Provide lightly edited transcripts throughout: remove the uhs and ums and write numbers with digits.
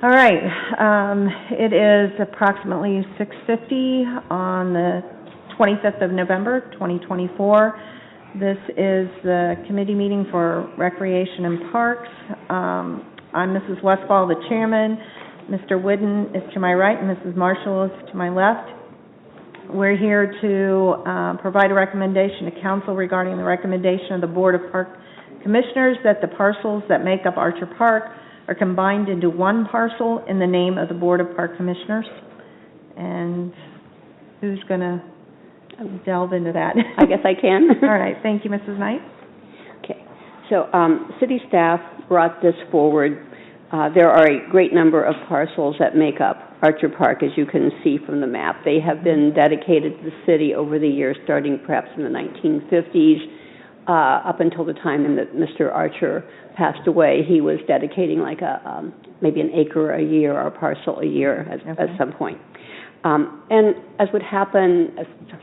All right, it is approximately 6:50 on the 25th of November, 2024. This is the committee meeting for Recreation and Parks. I'm Mrs. Westfall, the chairman. Mr. Wooden is to my right, and Mrs. Marshall is to my left. We're here to provide a recommendation to council regarding the recommendation of the Board of Park Commissioners that the parcels that make up Archer Park are combined into one parcel in the name of the Board of Park Commissioners. And who's going to delve into that? I guess I can. All right. Thank you, Mrs. Knight. Okay. So city staff brought this forward. There are a great number of parcels that make up Archer Park, as you can see from the map. They have been dedicated to the city over the years, starting perhaps in the 1950s, up until the time that Mr. Archer passed away. He was dedicating like maybe an acre a year or a parcel a year at some point. And as would happen,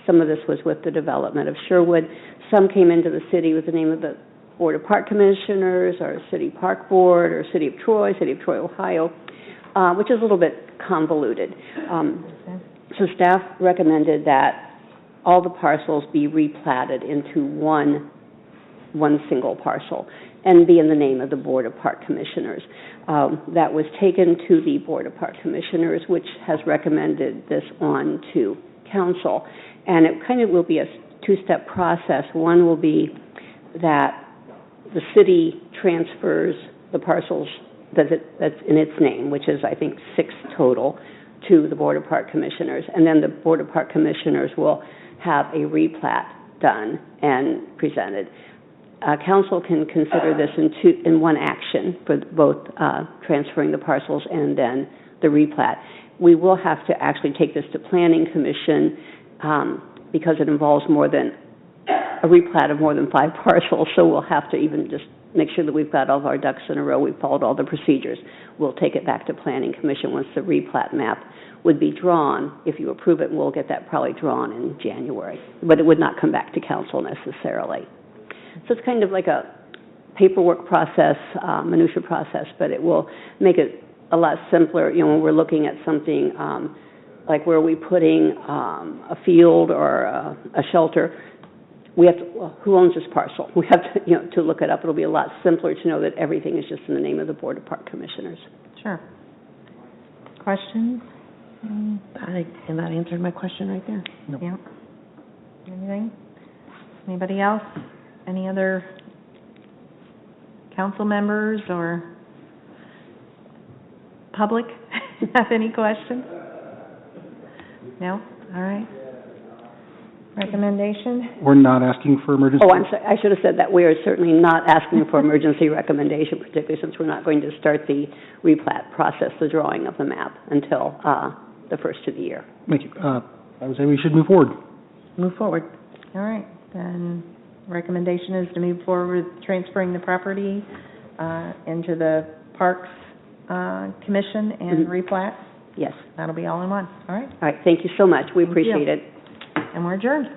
some of this was with the development of Sherwood. Some came into the city with the name of the Board of Park Commissioners or City Park Board or City of Troy, Ohio, which is a little bit convoluted. So staff recommended that all the parcels be replatted into one single parcel and be in the name of the Board of Park Commissioners. That was taken to the Board of Park Commissioners, which has recommended this on to council. And it kind of will be a two-step process. One will be that the city transfers the parcels that's in its name, which is, I think, 6 total, to the Board of Park Commissioners. And then the Board of Park Commissioners will have a replat done and presented. Council can consider this in one action for both transferring the parcels and then the replat. We will have to actually take this to Planning Commission because it involves more than a replat of more than 5 parcels, so we'll have to even just make sure that we've got all of our ducks in a row, we've followed all the procedures. We'll take it back to Planning Commission once the replat map would be drawn. If you approve it, we'll get that probably drawn in January, but it would not come back to council necessarily. So it's kind of like a paperwork process, minutia process, but it will make it a lot simpler, you know, when we're looking at something like where are we putting a field or a shelter. We have to, well, who owns this parcel? We have to, to look it up. It'll be a lot simpler to know that everything is just in the name of the Board of Park Commissioners. Sure. Questions? And that answered my question right there. No. Yeah. Anything? Anybody else? Any other council members or public have any questions? No? All right. Recommendation? We're not asking for emergency. Oh, I'm sorry. I should have said that. We are certainly not asking for emergency recommendation, particularly since we're not going to start the replat process, the drawing of the map, until the first of the year. Thank you. I would say we should move forward. Move forward. All right. Then recommendation is to move forward with transferring the property into the Parks Commission and replat. Yes. That'll be all in one. All right. All right. Thank you so much. We appreciate it. And we're adjourned.